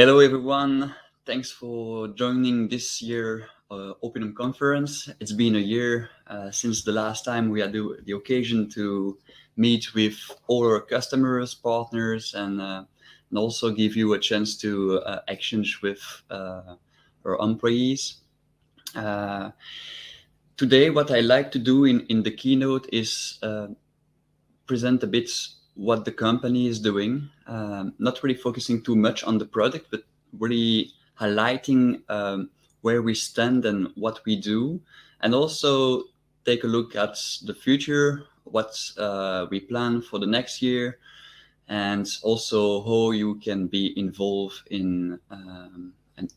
Hello, everyone. Thanks for joining this year Opinum conference. It's been a year since the last time we had the occasion to meet with all our customers, partners, and also give you a chance to exchange with our employees. Today, what I like to do in the keynote is present a bit what the company is doing, not really focusing too much on the product, but really highlighting where we stand and what we do, and also take a look at the future, what we plan for the next year, and also how you can be involved in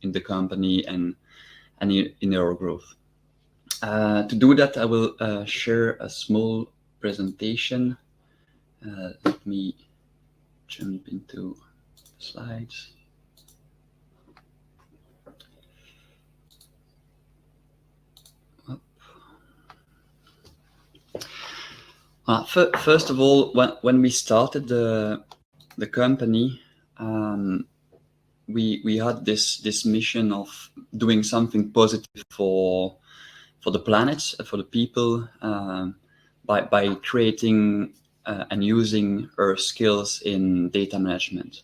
the company and in our growth. To do that, I will share a small presentation. Let me jump into the slides. First of all, when we started the company, we had this mission of doing something positive for the planet, for the people, by creating and using our skills in data management.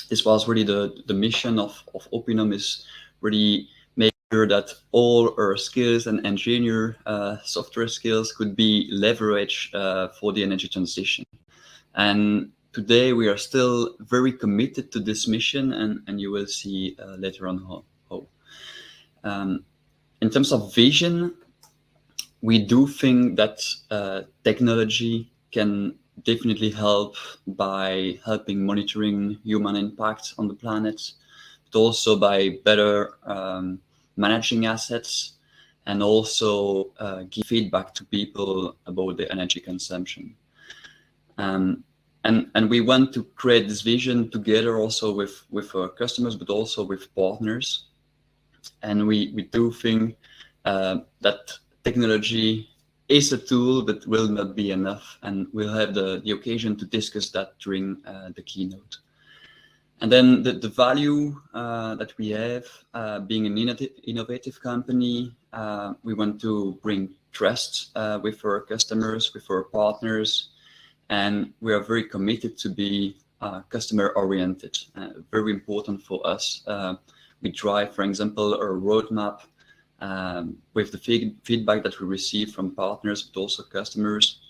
This was really the mission of Opinum, is really make sure that all our skills and engineer software skills could be leveraged for the energy transition. And today we are still very committed to this mission, and you will see later on how. In terms of vision, we do think that technology can definitely help by helping monitoring human impact on the planet, but also by better managing assets, and also give feedback to people about the energy consumption. And we want to create this vision together also with our customers, but also with partners. And we do think that technology is a tool, but will not be enough, and we'll have the occasion to discuss that during the keynote. And then the value that we have, being an innovative company, we want to bring trust with our customers, with our partners, and we are very committed to be customer-oriented. Very important for us. We drive, for example, our roadmap with the feedback that we receive from partners, but also customers.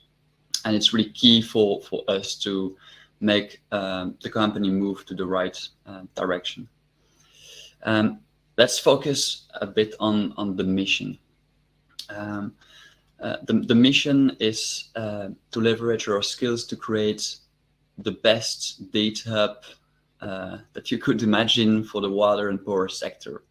And it's really key for us to make the company move to the right direction. Let's focus a bit on the mission. The mission is to leverage our skills to create the best data hub that you could imagine for the water and power sector.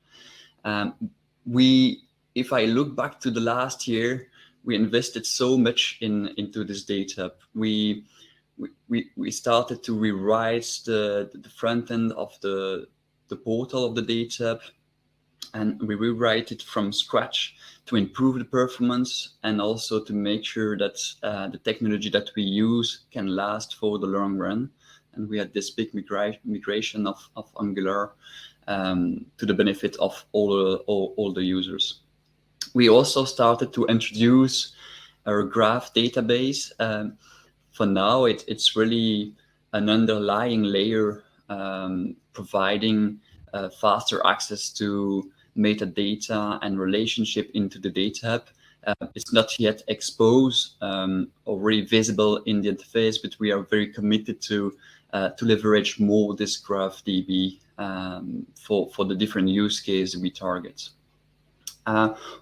If I look back to the last year, we invested so much into this data hub. We started to rewrite the front end of the portal of the data hub, and we rewrite it from scratch to improve the performance, and also to make sure that the technology that we use can last for the long run. And we had this big migration of Angular to the benefit of all the users. We also started to introduce our graph database. For now, it's really an underlying layer providing faster access to metadata and relationship into the data hub. It's not yet exposed or really visible in the interface, but we are very committed to leverage more this graph DB for the different use cases we target.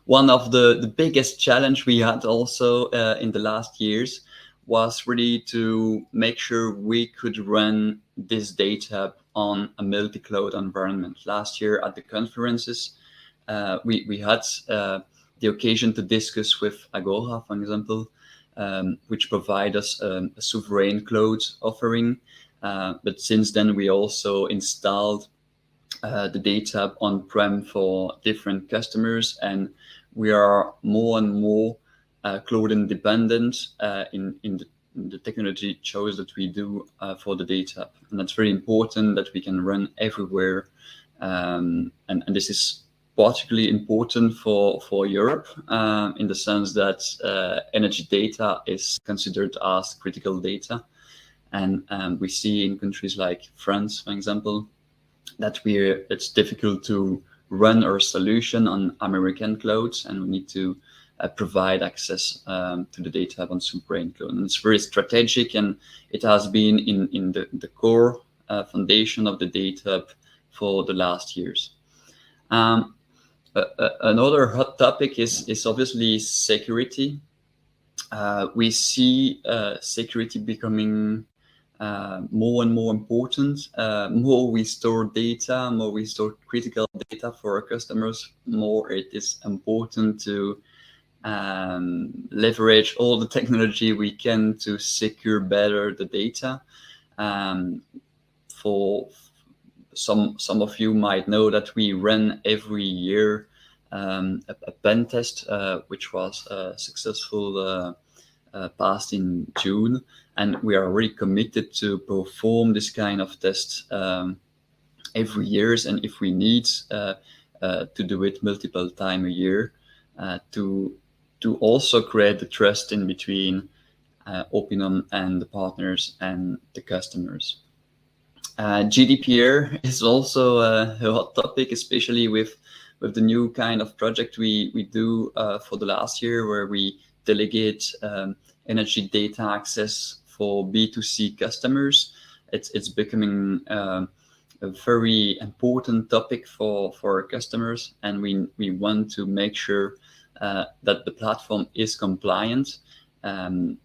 One of the biggest challenge we had also in the last years was really to make sure we could run this data hub on a multi-cloud environment. Last year at the conferences, we had the occasion to discuss with Agora, for example, which provide us a sovereign cloud offering. But since then, we also installed the data hub on-prem for different customers, and we are more and more cloud independent in the technology choice that we do for the data hub. And that's very important that we can run everywhere. And this is particularly important for Europe in the sense that energy data is considered as critical data. And we see in countries like France, for example, that it's difficult to run our solution on American clouds, and we need to provide access to the data hub on sovereign cloud. And it's very strategic, and it has been in the core foundation of the data hub for the last years. Another hot topic is obviously security. We see security becoming more and more important. More we store data, more we store critical data for our customers, more it is important to leverage all the technology we can to secure better the data. For some of you might know that we run every year a pen test, which was successful, passed in June, and we are really committed to perform this kind of test every year, and if we need to do it multiple times a year, to also create the trust in between Opinum and the partners and the customers. GDPR is also a hot topic, especially with the new kind of project we do for the last year, where we delegate energy data access for B2C customers. It's becoming a very important topic for our customers, and we want to make sure that the platform is compliant.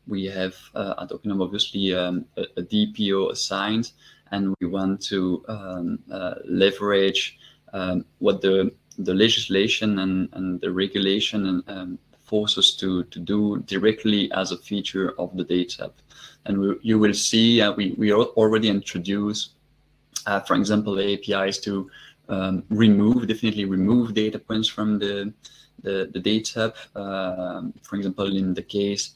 We have at Opinum obviously a DPO assigned, and we want to leverage what the legislation and the regulation force us to do directly as a feature of the data hub. And you will see we already introduced, for example, APIs to definitely remove data points from the data hub. For example, in the case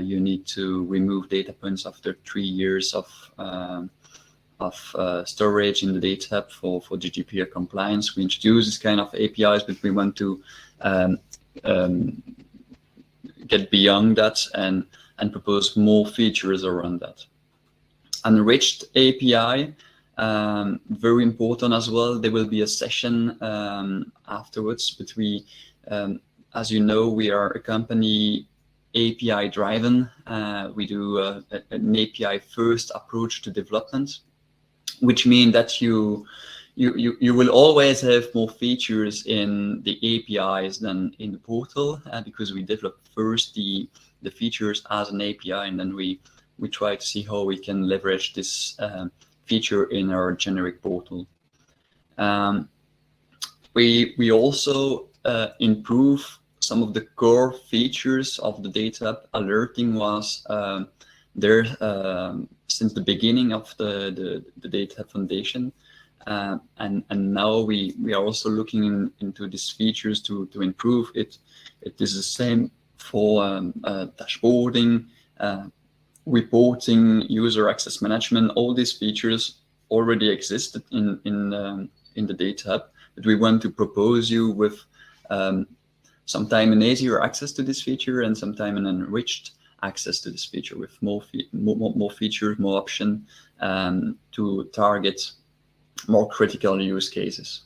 you need to remove data points after 3 years of storage in the data hub for GDPR compliance. We introduce this kind of APIs, but we want to get beyond that and propose more features around that. Enriched API, very important as well. There will be a session afterwards, but we, as you know, we are a company API driven. We do an API first approach to development, which means that you will always have more features in the APIs than in the portal, because we develop first the features as an API, and then we try to see how we can leverage this feature in our generic portal. We also improve some of the core features of the data hub. Alerting was there since the beginning of the data hub foundation, and now we are also looking into these features to improve it. It is the same for dashboarding, reporting, user access management. All these features already existed in the data hub, but we want to propose you with sometime an easier access to this feature and sometime an enriched access to this feature with more features, more option to target more critical use cases.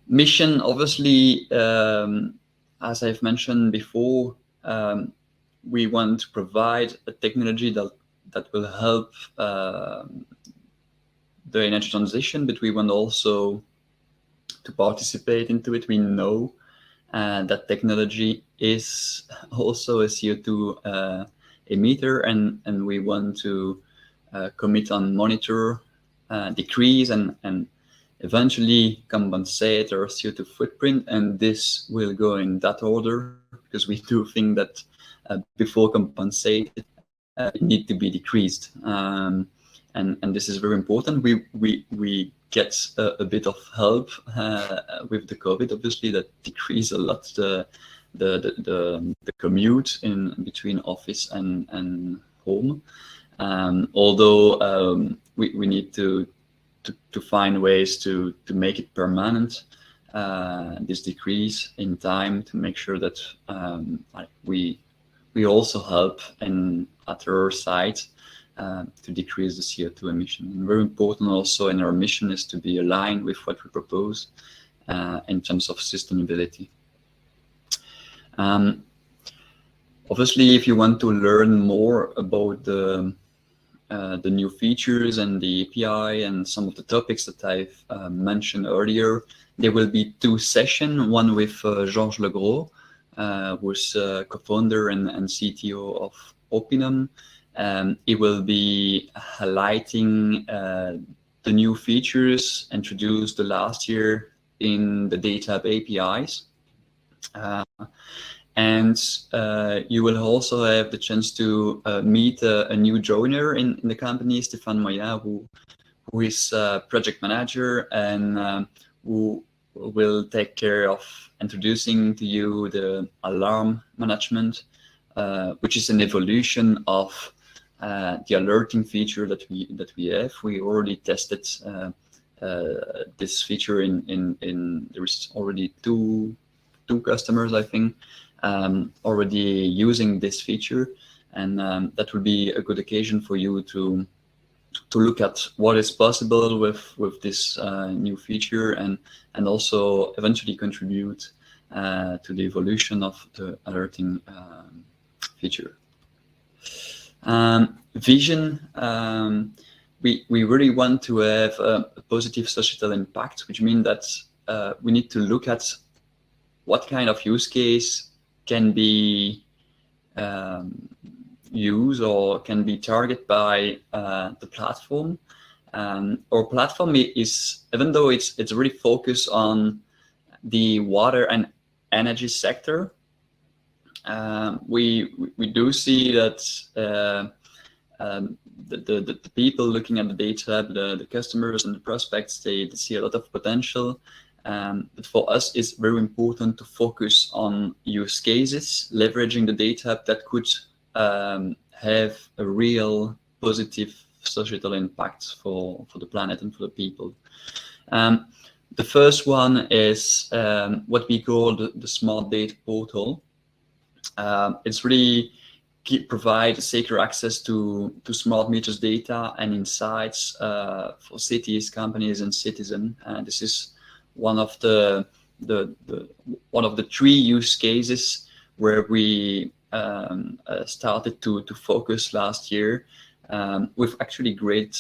Mission, obviously, as I've mentioned before, we want to provide a technology that will help the energy transition, but we want also to participate into it. We know that technology is also a CO2 emitter, and we want to commit on monitor, decrease, and eventually compensate our CO2 footprint. And this will go in that order, because we do think that before compensated, it need to be decreased. And this is very important. We get a bit of help with the COVID, obviously, that decrease a lot the commute in between office and home. Although we need to find ways to make it permanent, this decrease in time, to make sure that we also help at our site to decrease the CO2 emission. And very important also in our mission is to be aligned with what we propose in terms of sustainability. Obviously, if you want to learn more about the new features and the API and some of the topics that I've mentioned earlier, there will be 2 sessions, one with Georges Legros, who's co-founder and CTO of Opinum. It will be highlighting the new features introduced the last year in the Data Hub APIs. And you will also have the chance to meet a new joiner in the company, Stéphane Moya, who is project manager and who will take care of introducing to you the alarm management, which is an evolution of the alerting feature that we have. We already tested this feature in there is already two customers, I think, already using this feature, and that will be a good occasion for you to look at what is possible with this new feature, and also eventually contribute to the evolution of the alerting feature. Vision, we really want to have a positive societal impact, which means that we need to look at what kind of use case can be used or can be targeted by the platform. Our platform is, even though it's really focused on the water and energy sector, we do see that the people looking at the data, the customers and the prospects, they see a lot of potential. But for us, it's very important to focus on use cases, leveraging the data that could have a real positive societal impact for the planet and for the people. The first one is what we call the Smart Data Portal. It's really provide secure access to smart meters data and insights for cities, companies, and citizens. This is one of the 3 use cases where we started to focus last year with actually great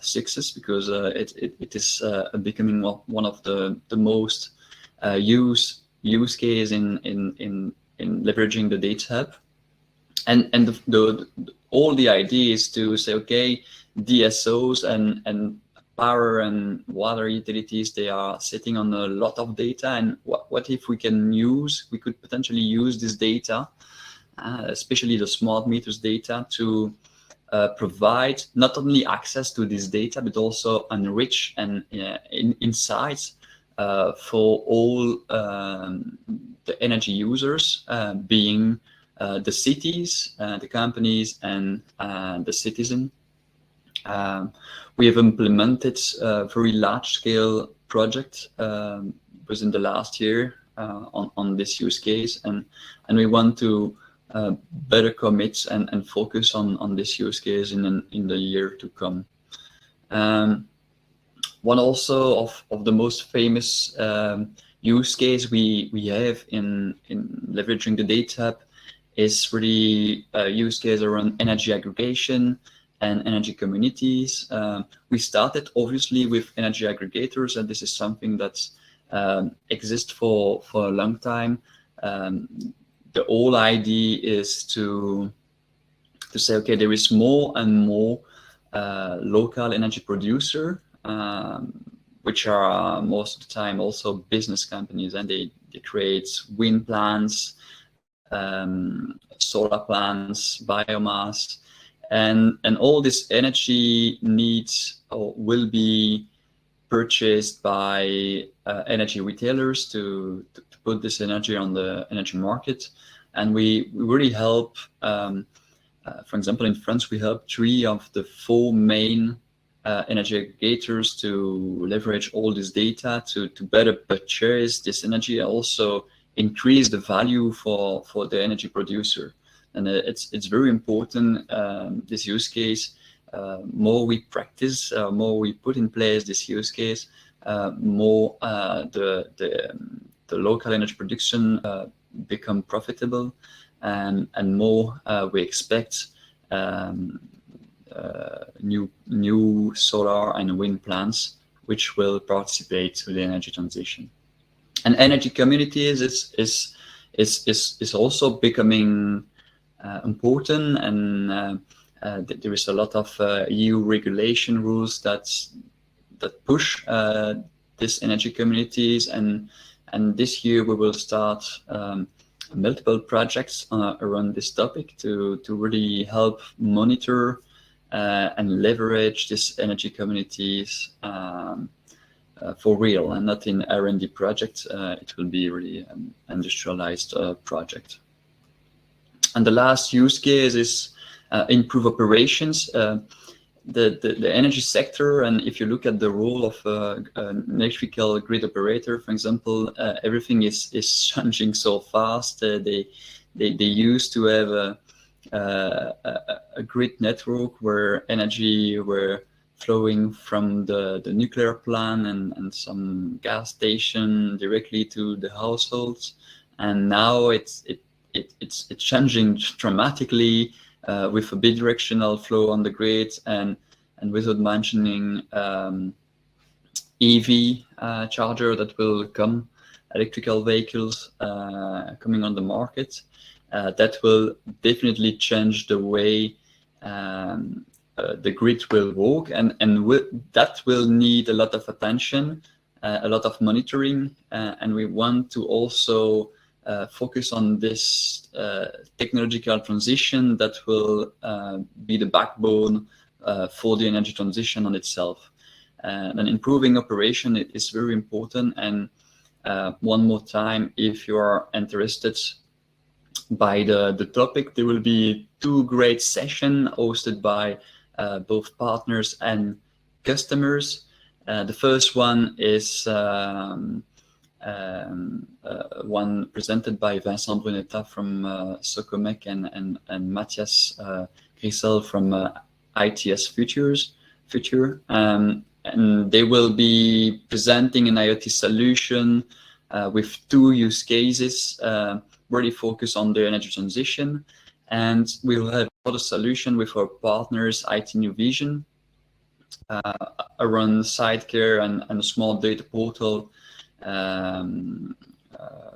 success, because it is becoming one of the most use case in leveraging the Data Hub. And all the idea is to say, okay, DSOs and power and water utilities, they are sitting on a lot of data, and what if we could potentially use this data, especially the smart meters data, to provide not only access to this data, but also enrich and insights for all the energy users, being the cities, the companies, and the citizen. We have implemented a very large-scale project within the last year on this use case, and we want to better commit and focus on this use case in the year to come. One also of the most famous use case we have in leveraging the Data Hub is really a use case around energy aggregation and energy communities. We started obviously with energy aggregators, and this is something that exists for a long time. The whole idea is to say, okay, there is more and more local energy producer, which are most of the time also business companies, and they create wind plants, solar plants, biomass, and all this energy needs or will be purchased by energy retailers to put this energy on the energy market. And we really help, for example, in France, we help 3 of the 4 main energy aggregators to leverage all this data to better purchase this energy, also increase the value for the energy producer. And it's very important, this use case. More we practice, more we put in place this use case, more the local energy production become profitable, and more we expect new solar and wind plants which will participate to the energy transition. And energy communities is also becoming important, and there is a lot of EU regulation rules that push these energy communities, and this year we will start multiple projects around this topic to really help monitor and leverage these energy communities for real, and not in R&D project. It will be really an industrialized project. And the last use case is improve operations. The energy sector, and if you look at the role of an electrical grid operator, for example, everything is changing so fast. They used to have a grid network where energy were flowing from the nuclear plant and some gas station directly to the households, and now it's changing dramatically with a bidirectional flow on the grid, and without mentioning EV charger that will come, electrical vehicles coming on the market. That will definitely change the way the grid will work, and that will need a lot of attention, a lot of monitoring, and we want to also focus on this technological transition that will be the backbone for the energy transition on itself. And improving operation is very important. And one more time, if you are interested by the topic, there will be 2 great sessions hosted by both partners and customers. The first one is one presented by Vincent Brunetta from Socomec and Matthias Grissel from ITS Future. And they will be presenting an IoT solution with 2 use cases, really focus on the energy transition. And we will have another solution with our partners, IT New Vision, around Sidecare and a small data portal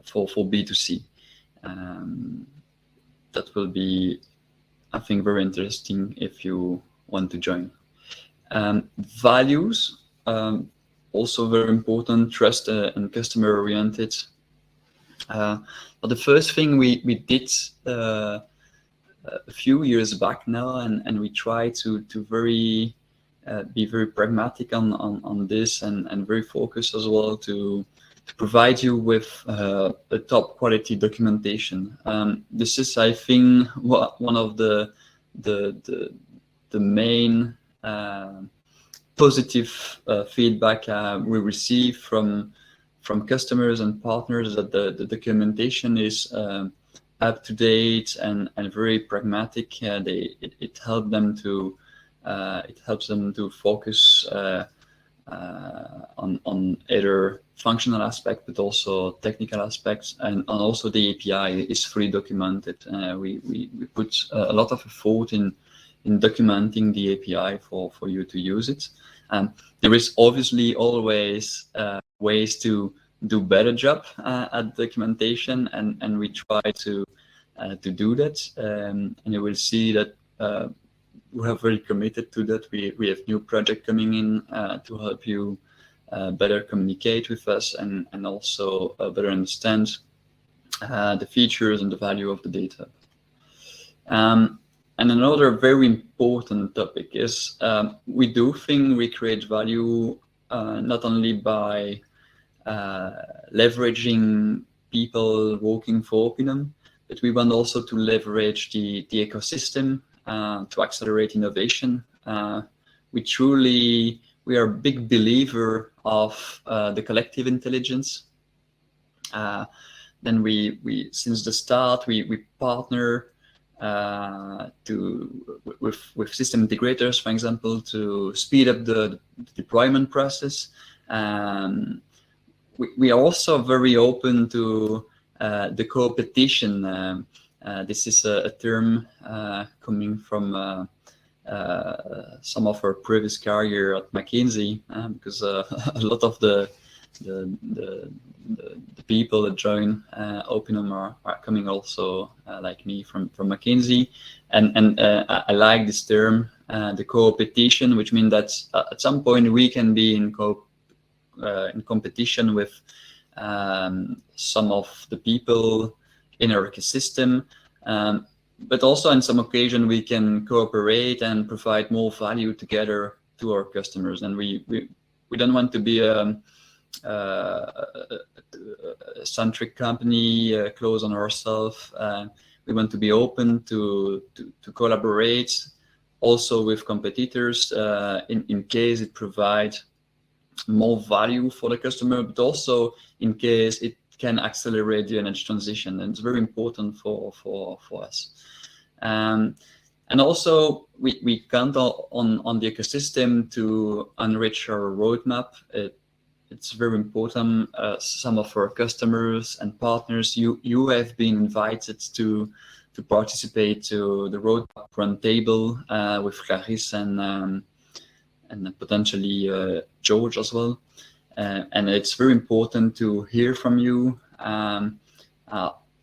for B2C. That will be, I think, very interesting if you want to join. Values, also very important, trust and customer oriented. But the first thing we did a few years back now, and we try to be very pragmatic on this, and very focused as well to provide you with a top quality documentation. This is, I think, one of the main positive feedback we receive from customers and partners, that the documentation is up to date and very pragmatic. It helps them to focus on either functional aspect, but also technical aspects, and also the API is fully documented. We put a lot of effort in documenting the API for you to use it. There is obviously always ways to do better job at documentation, and we try to do that. And you will see that we are very committed to that. We have new project coming in to help you better communicate with us, and also better understand the features and the value of the data. And another very important topic is we do think we create value not only by leveraging people working for Opinum, but we want also to leverage the ecosystem to accelerate innovation. We are a big believer of the collective intelligence. Then we since the start we partner with system integrators, for example, to speed up the deployment process. We are also very open to the co-petition. This is a term coming from some of our previous career at McKinsey, because a lot of the people that join Opinum are coming also like me from McKinsey, and I like this term, the co-petition, which means that at some point we can be in competition with some of the people in our ecosystem, but also on some occasion we can cooperate and provide more value together to our customers. And we don't want to be a centric company, close on ourselves. We want to be open to collaborate also with competitors in case it provides more value for the customer, but also in case it can accelerate the energy transition. And it's very important for us. And also we count on the ecosystem to enrich our roadmap. It's very important. Some of our customers and partners, you have been invited to participate to the roadmap roundtable with Clarisse and potentially George as well. And it's very important to hear from you. I'll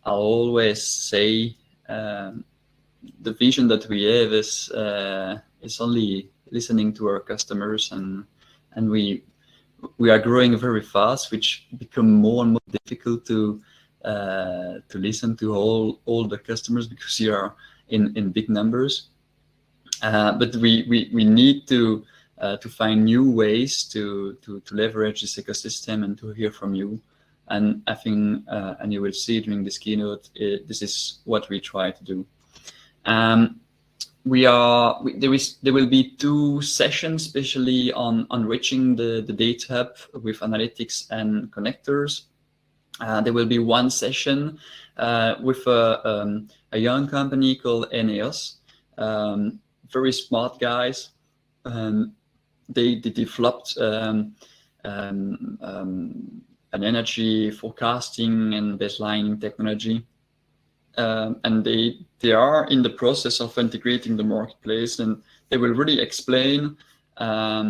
always say the vision that we have is only listening to our customers, and we are growing very fast, which become more and more difficult to listen to all the customers because you are in big numbers. But we need to find new ways to leverage this ecosystem and to hear from you. And I think, and you will see during this keynote, this is what we try to do. There will be 2 sessions, especially on enriching the data hub with analytics and connectors. There will be 1 session with a young company called Eneos. Very smart guys. They developed an energy forecasting and baselining technology. And they are in the process of integrating the marketplace, and they will really explain as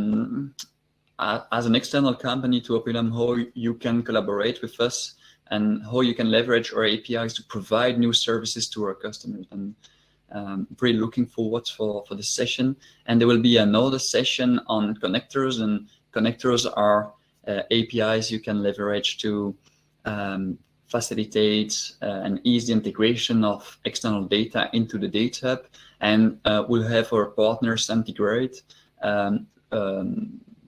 an external company to Opinum how you can collaborate with us and how you can leverage our APIs to provide new services to our customers. And really looking forward for this session. And there will be another session on connectors, and connectors are APIs you can leverage to facilitate and ease the integration of external data into the data hub. And we'll have our partners integrate,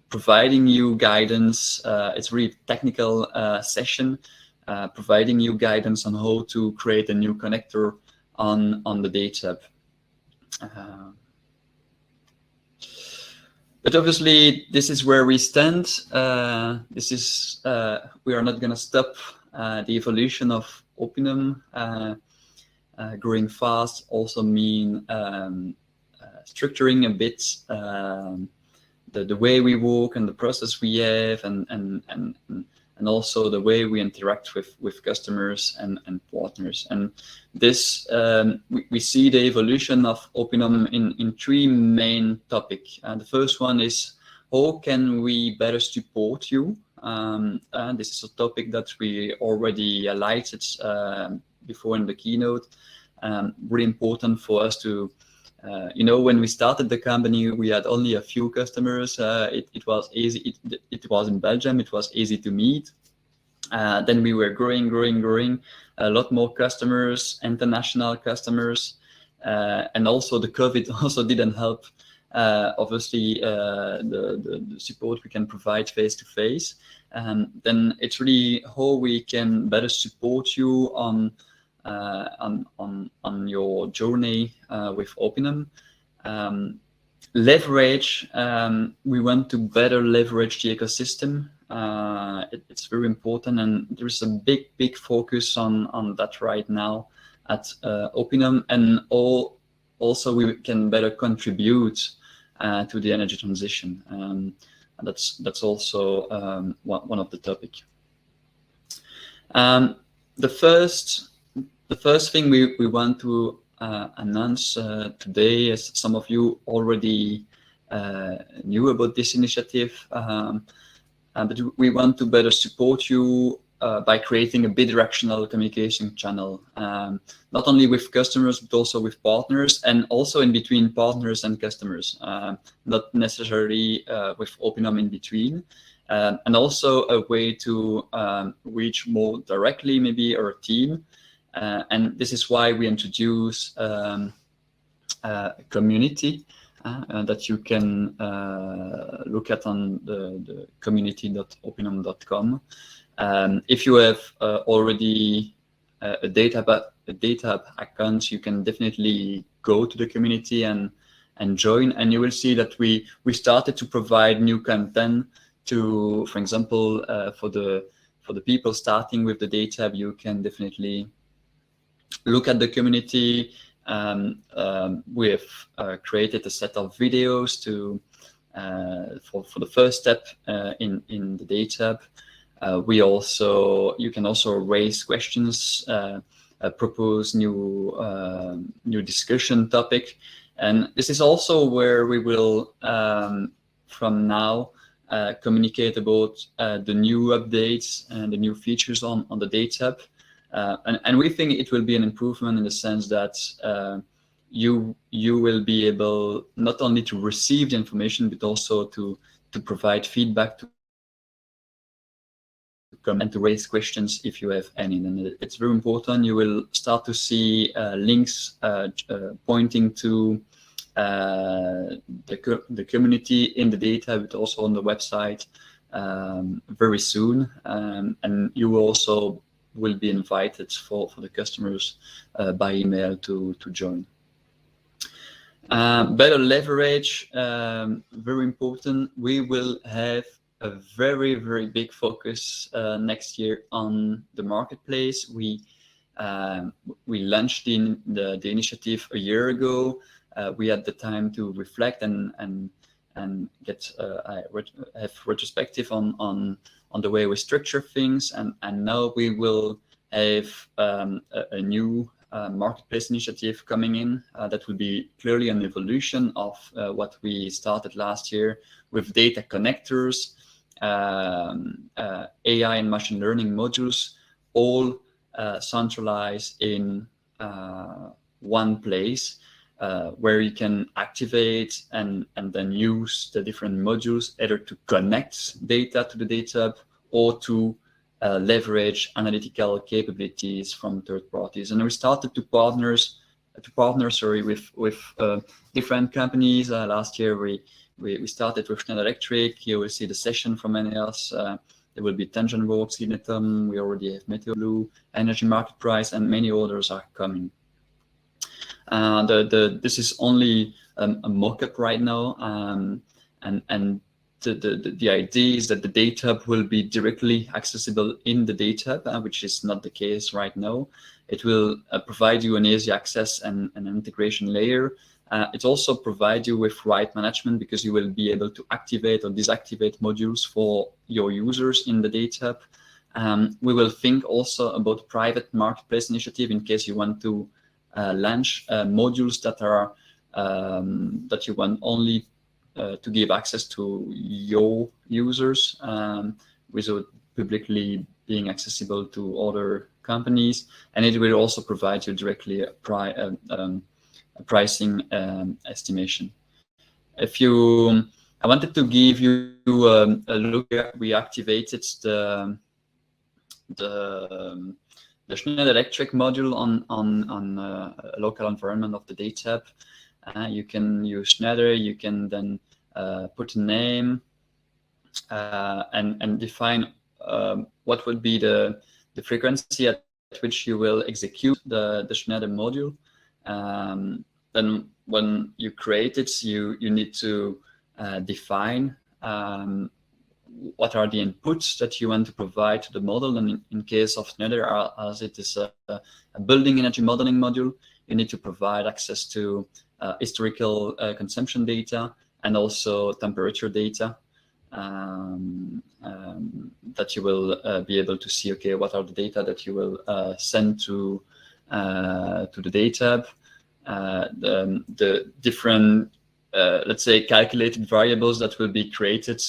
providing you guidance. It's really technical session, providing you guidance on how to create a new connector on the data hub. But obviously, this is where we stand. This is we are not going to stop the evolution of Opinum. Growing fast also mean structuring a bit the way we work and the process we have, and also the way we interact with customers and partners. And this we see the evolution of Opinum in 3 main topics. The first one is, how can we better support you? This is a topic that we already highlighted before in the keynote. Really important for us to, when we started the company, we had only a few customers. It was easy. It was in Belgium. It was easy to meet. Then we were growing. A lot more customers, international customers, and also the COVID also didn't help obviously the support we can provide face-to-face. Then it's really how we can better support you on your journey with Opinum. Leverage, we want to better leverage the ecosystem. It's very important, and there's a big focus on that right now at Opinum, and also we can better contribute to the energy transition. And that's also one of the topic. The first thing we want to announce today, as some of you already knew about this initiative, but we want to better support you by creating a bidirectional communication channel, not only with customers, but also with partners, and also in between partners and customers, not necessarily with Opinum in between. And also a way to reach more directly, maybe our team. And this is why we introduce a community that you can look at on the community.opinum.com. If you have already a data account, you can definitely go to the community and join, and you will see that we started to provide new content to, for example, for the people starting with the data, you can definitely look at the community. We have created a set of videos to for the first step in the data. You can also raise questions, propose new discussion topic, and this is also where we will from now communicate about the new updates and the new features on the data. And we think it will be an improvement in the sense that you will be able not only to receive the information, but also to provide feedback to come and to raise questions if you have any. And it's very important. You will start to see links pointing to the community in the data, but also on the website very soon. And you also will be invited for the customers by email to join. Better leverage, very important. We will have a very big focus next year on the marketplace. We launched the initiative a year ago. We had the time to reflect and get have retrospective on the way we structure things, and now we will have a new marketplace initiative coming in that will be clearly an evolution of what we started last year with data connectors, AI and machine learning modules, all centralized in one place where you can activate and then use the different modules either to connect data to the data or to leverage analytical capabilities from third parties. And we started to partner with different companies. Last year we started with Schneider Electric. You will see the session from NEOS. There will be Tangent Works, Inetum. We already have Meteo Blue, Energy Market Price, and many others are coming. This is only a mock-up right now, and the idea is that the data will be directly accessible in the data, which is not the case right now. It will provide you an easy access and an integration layer. It also provides you with right management, because you will be able to activate or deactivate modules for your users in the data. We will think also about private marketplace initiative in case you want to launch modules that are that you want only to give access to your users without publicly being accessible to other companies. And it will also provide you directly a pricing estimation. I wanted to give you a look at, we activated the Schneider Electric module on a local environment of the data. You can use Schneider. You can then put a name and define what would be the frequency at which you will execute the Schneider module. Then when you create it, you need to define what are the inputs that you want to provide to the model. And in case of Schneider, as it is a building energy modeling module, you need to provide access to historical consumption data and also temperature data that you will be able to see, okay, what are the data that you will send to the data hub, the different let's say calculated variables that will be created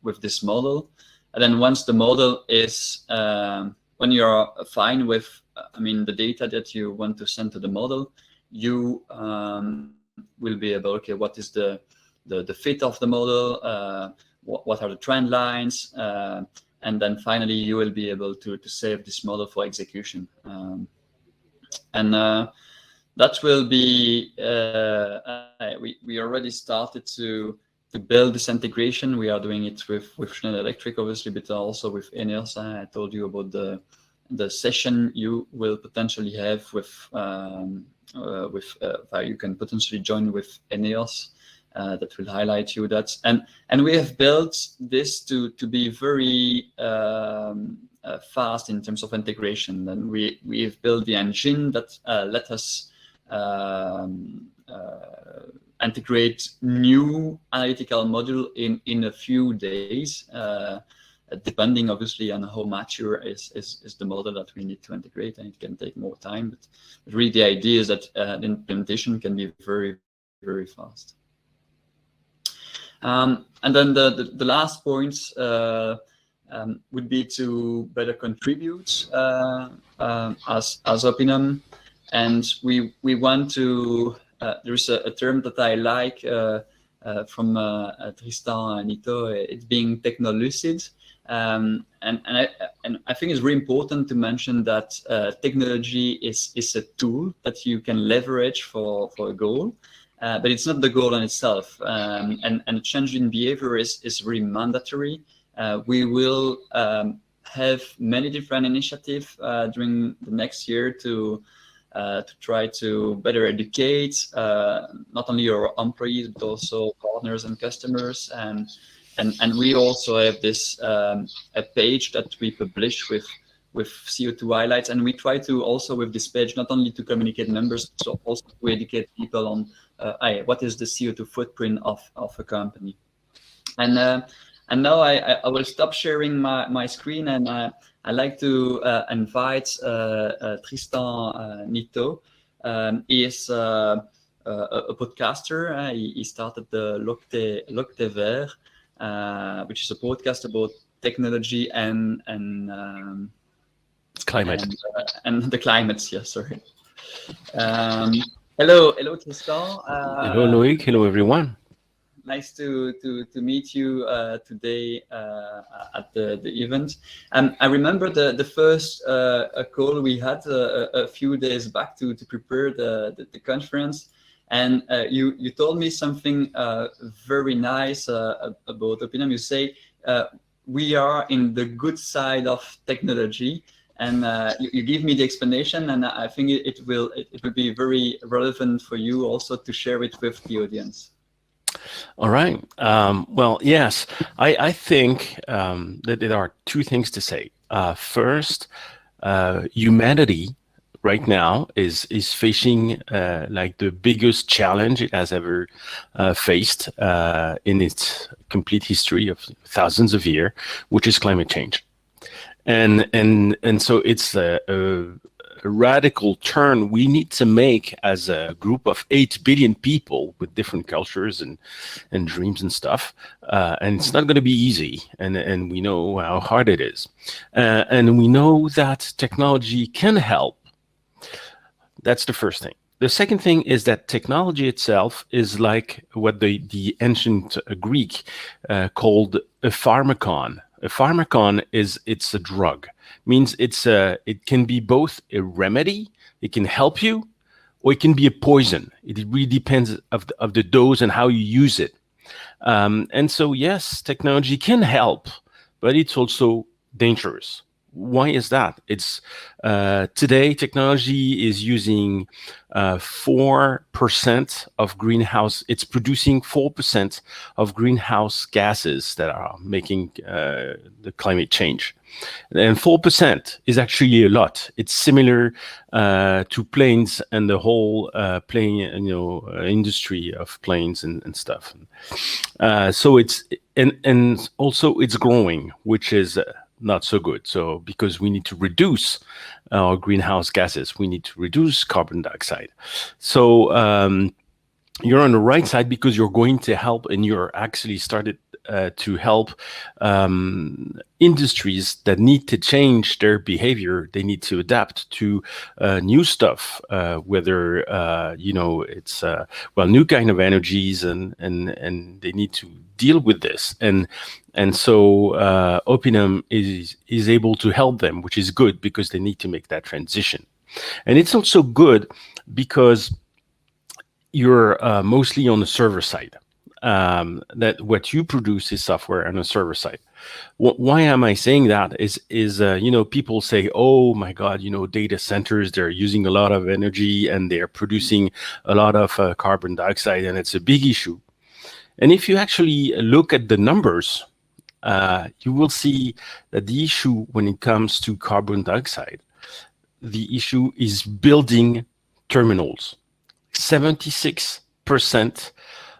with this model. And then once the model is, when you're fine with, the data that you want to send to the model, you will be able, okay, what is the fit of the model, what are the trend lines, and then finally you will be able to save this model for execution. That will be, we already started to build this integration. We are doing it with Schneider Electric, obviously, but also with ENEOS. I told you about the session you will potentially have with you can potentially join with ENEOS. That will highlight you that. And we have built this to be very fast in terms of integration. And we have built the engine that let us integrate new analytical module in a few days, depending obviously on how mature is the model that we need to integrate, and it can take more time. But really the idea is that the implementation can be very, very fast. And then the last point would be to better contribute as Opinum. And we want to, there's a term that I like from Trista and Nito, it being Technolucid. And I think it's really important to mention that technology is a tool that you can leverage for a goal, but it's not the goal in itself. And change in behavior is really mandatory. We will have many different initiatives during the next year to try to better educate not only our employees but also partners and customers, and we also have this a page that we publish with CO2 highlights, and we try to also with this page not only to communicate numbers, so also to educate people on what is the CO2 footprint of a company. And now I will stop sharing my screen, and I'd like to invite Tristan Nito. He is a podcaster. He started the Loc Vert, which is a podcast about technology and climate. And the climate, yes, sorry. Hello, Tristan. Hello, Loïc. Hello, everyone. Nice to meet you today at the event. I remember the first call we had a few days back to prepare the conference, and you told me something very nice about Opinum. You say we are in the good side of technology, and you give me the explanation, and I think it will be very relevant for you also to share it with the audience. All right. Well, yes, I think that there are two things to say. First, humanity right now is facing like the biggest challenge it has ever faced in its complete history of thousands of years, which is climate change. And so it's a radical turn we need to make as a group of 8 billion people with different cultures and dreams and stuff. And it's not going to be easy. And we know how hard it is. And we know that technology can help. That's the first thing. The second thing is that technology itself is like what the ancient Greek called a pharmakon. A pharmakon it's a drug. Means it can be both a remedy, it can help you, or it can be a poison. It really depends of the dose and how you use it. And so, yes, technology can help, but it's also dangerous. Why is that? It's today technology is using 4% of greenhouse. It's producing 4% of greenhouse gases that are making the climate change. And 4% is actually a lot. It's similar to planes and the whole plane, industry of planes and stuff. So it's and also it's growing, which is not so good. So because we need to reduce our greenhouse gases, we need to reduce carbon dioxide. So you're on the right side because you're going to help, and you're actually started to help industries that need to change their behavior. They need to adapt to new stuff, whether it's new kind of energies, and they need to deal with this. And so Opinum is able to help them, which is good because they need to make that transition. And it's also good because you're mostly on the server side. That what you produce is software on a server side. Why am I saying that? Is people say, oh my God, data centers, they're using a lot of energy and they're producing a lot of carbon dioxide, and it's a big issue. And if you actually look at the numbers, you will see that the issue when it comes to carbon dioxide, the issue is building terminals. 76%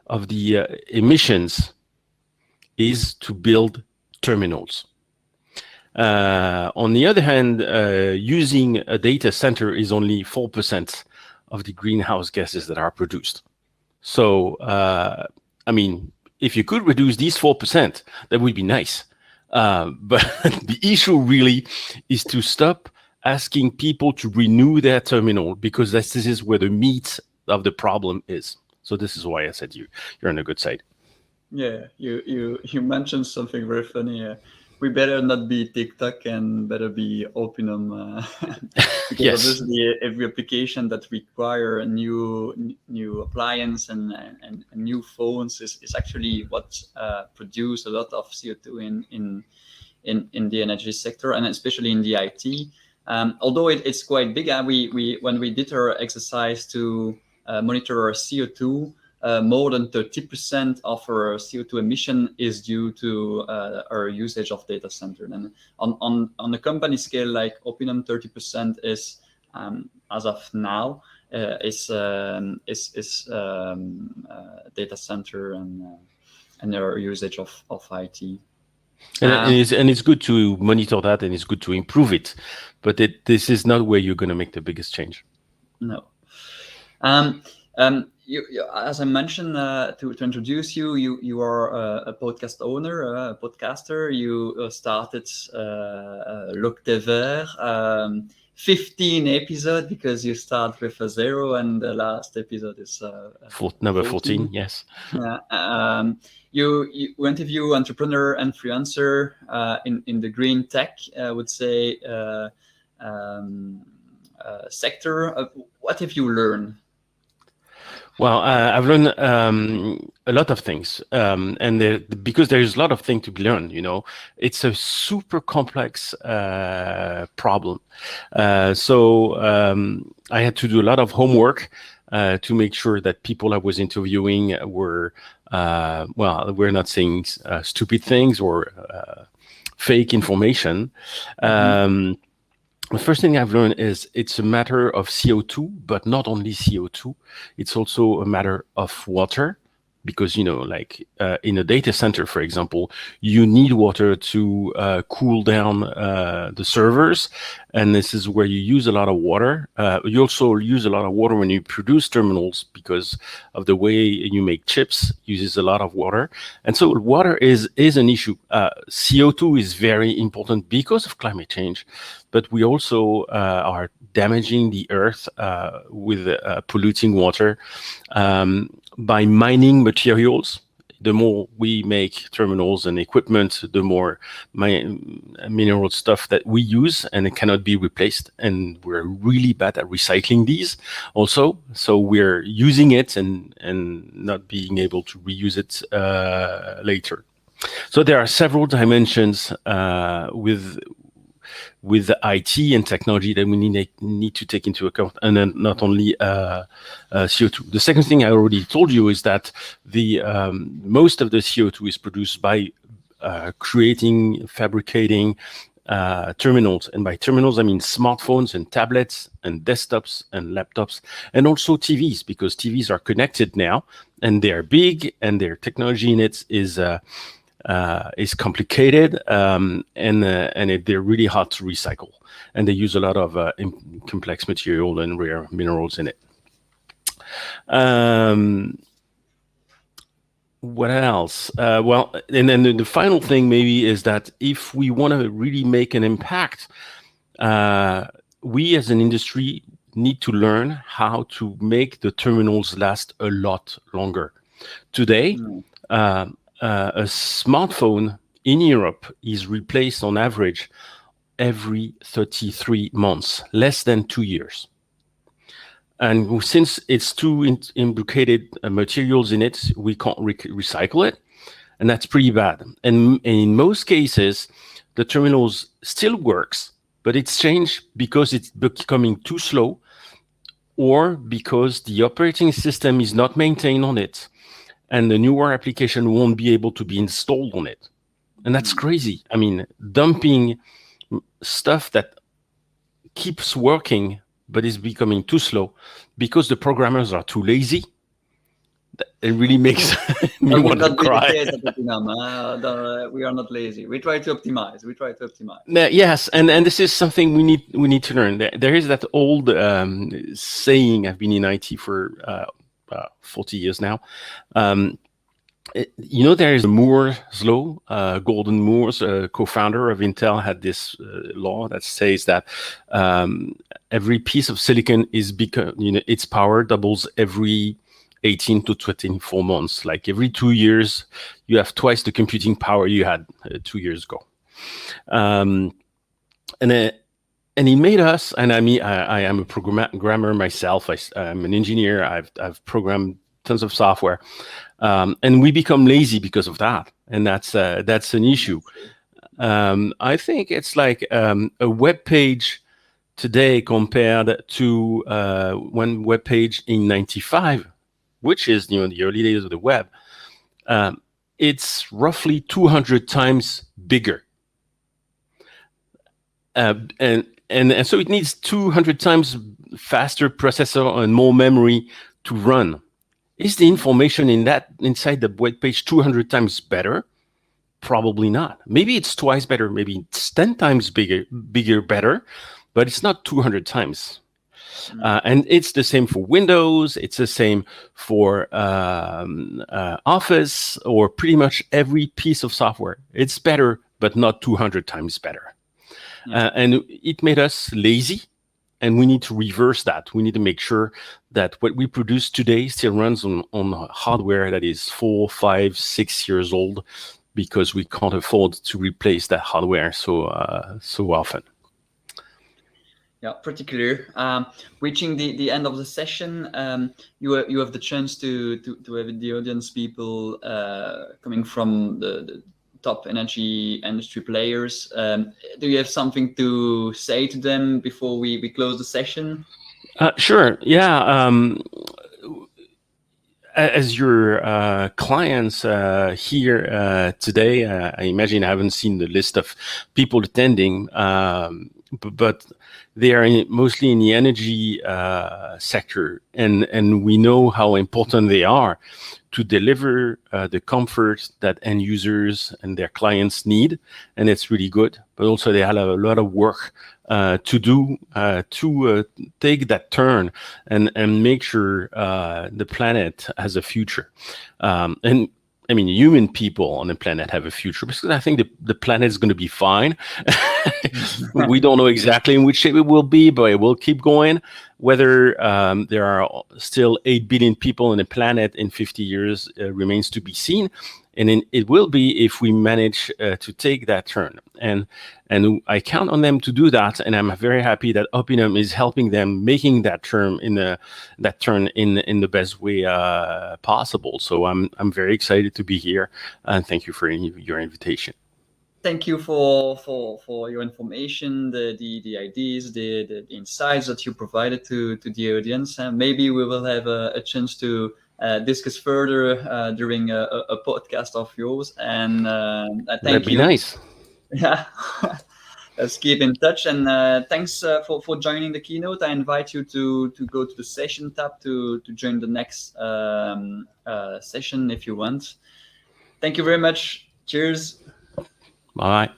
of the emissions is to build terminals. On the other hand, using a data center is only 4% of the greenhouse gases that are produced. So, if you could reduce these 4%, that would be nice. But the issue really is to stop asking people to renew their terminal, because this is where the meat of the problem is. So this is why I said you're on a good side. Yeah, you mentioned something very funny. We better not be TikTok and better be Opinum. Because Yes. obviously every application that require a new appliance and new phones is actually what produce a lot of CO2 in the energy sector, and especially in the IT. Although it's quite big, we when we did our exercise to monitor our CO2, more than 30% of our CO2 emission is due to our usage of data center. And on the company scale, like Opinum, 30% is as of now is data center and our usage of IT. And it's good to monitor that, and it's good to improve it, but this is not where you're going to make the biggest change. No. You, as I mentioned, to introduce you, you are a podcast owner, a podcaster. You started Loïc Bar, 15 episodes, because you start with a 0, and the last episode is number 14. Yes. You interview entrepreneur and freelancer in the green tech, I would say, sector. What have you learned? Well, I've learned a lot of things, and because there's a lot of things to be learned. It's a super complex problem. So I had to do a lot of homework to make sure that people I was interviewing were we're not saying stupid things or fake information. The first thing I've learned is it's a matter of CO2, but not only CO2. It's also a matter of water, because, in a data center, for example, you need water to cool down the servers. And this is where you use a lot of water. You also use a lot of water when you produce terminals, because of the way you make chips uses a lot of water. And so water is an issue. CO2 is very important because of climate change, but we also are damaging the earth with polluting water by mining materials. the more we make terminals and equipment, the more mineral stuff that we use, and it cannot be replaced. And we're really bad at recycling these also. So we're using it and not being able to reuse it later. So there are several dimensions with the IT and technology that we need to take into account, and then not only CO2. The second thing I already told you is that the most of the CO2 is produced by fabricating terminals, and by terminals I mean smartphones and tablets and desktops and laptops, and also TVs, because TVs are connected now and they're big, and their technology in it is complicated, and they're really hard to recycle, and they use a lot of complex material and rare minerals in it. What else? Well, and then the final thing maybe is that if we want to really make an impact, we as an industry need to learn how to make the terminals last a lot longer. Today, a smartphone in Europe is replaced on average every 33 months, less than 2 years. And since it's too imbricated materials in it, we can't recycle it, and that's pretty bad. And in most cases, the terminals still works, but it's changed because it's becoming too slow, or because the operating system is not maintained on it, and the newer application won't be able to be installed on it. And that's crazy. I mean, dumping stuff that keeps working but is becoming too slow because the programmers are too lazy, it really makes me want to cry. We are not lazy. We try to optimize. Yes, and this is something we need to learn. There is that old saying. I've been in IT for 40 years now. There is Moore's law. Gordon Moore's co-founder of Intel had this law that says that every piece of silicon its power doubles every 18 to 24 months. Like every 2 years, you have twice the computing power you had 2 years ago. And he made us, and I am a programmer myself. I'm an engineer. I've programmed tons of software, and we become lazy because of that, and that's an issue. I think it's like a web page today compared to one web page in '95, which is the early days of the web. It's roughly 200 times bigger, and so it needs 200 times faster processor and more memory to run. Is the information inside the web page 200 times better? Probably not. Maybe it's twice better. Maybe it's 10 times bigger, better, but it's not 200 times. And it's the same for Windows. It's the same for Office, or pretty much every piece of software. It's better, but not 200 times better. And it made us lazy. And we need to reverse that. We need to make sure that what we produce today still runs on hardware that is 4, 5, 6 years old, because we can't afford to replace that hardware so often. Yeah, pretty clear. Reaching the end of the session, you have the chance to have the audience people coming from the top energy industry players. Do you have something to say to them before we close the session? Sure. Yeah. As your clients here today, I imagine I haven't seen the list of people attending, but they are mostly in the energy sector, and we know how important they are to deliver the comfort that end users and their clients need, and it's really good. But also they have a lot of work to do to take that turn and make sure the planet has a future. And I mean, human people on the planet have a future, because I think the planet is going to be fine. We don't know exactly in which shape it will be, but it will keep going. Whether there are still 8 billion people on the planet in 50 years remains to be seen. And it will be if we manage to take that turn. And I count on them to do that. And I'm very happy that Opinum is helping them making that turn in the best way possible. So I'm very excited to be here, and thank you for your invitation. Thank you for your information, the ideas, the insights that you provided to the audience. And maybe we will have a chance to discuss further during a podcast of yours. And thank That'd be you. Nice. Yeah. Let's keep in touch. And thanks for joining the keynote. I invite you to go to the session tab to join the next session if you want. Thank you very much. Cheers. Bye.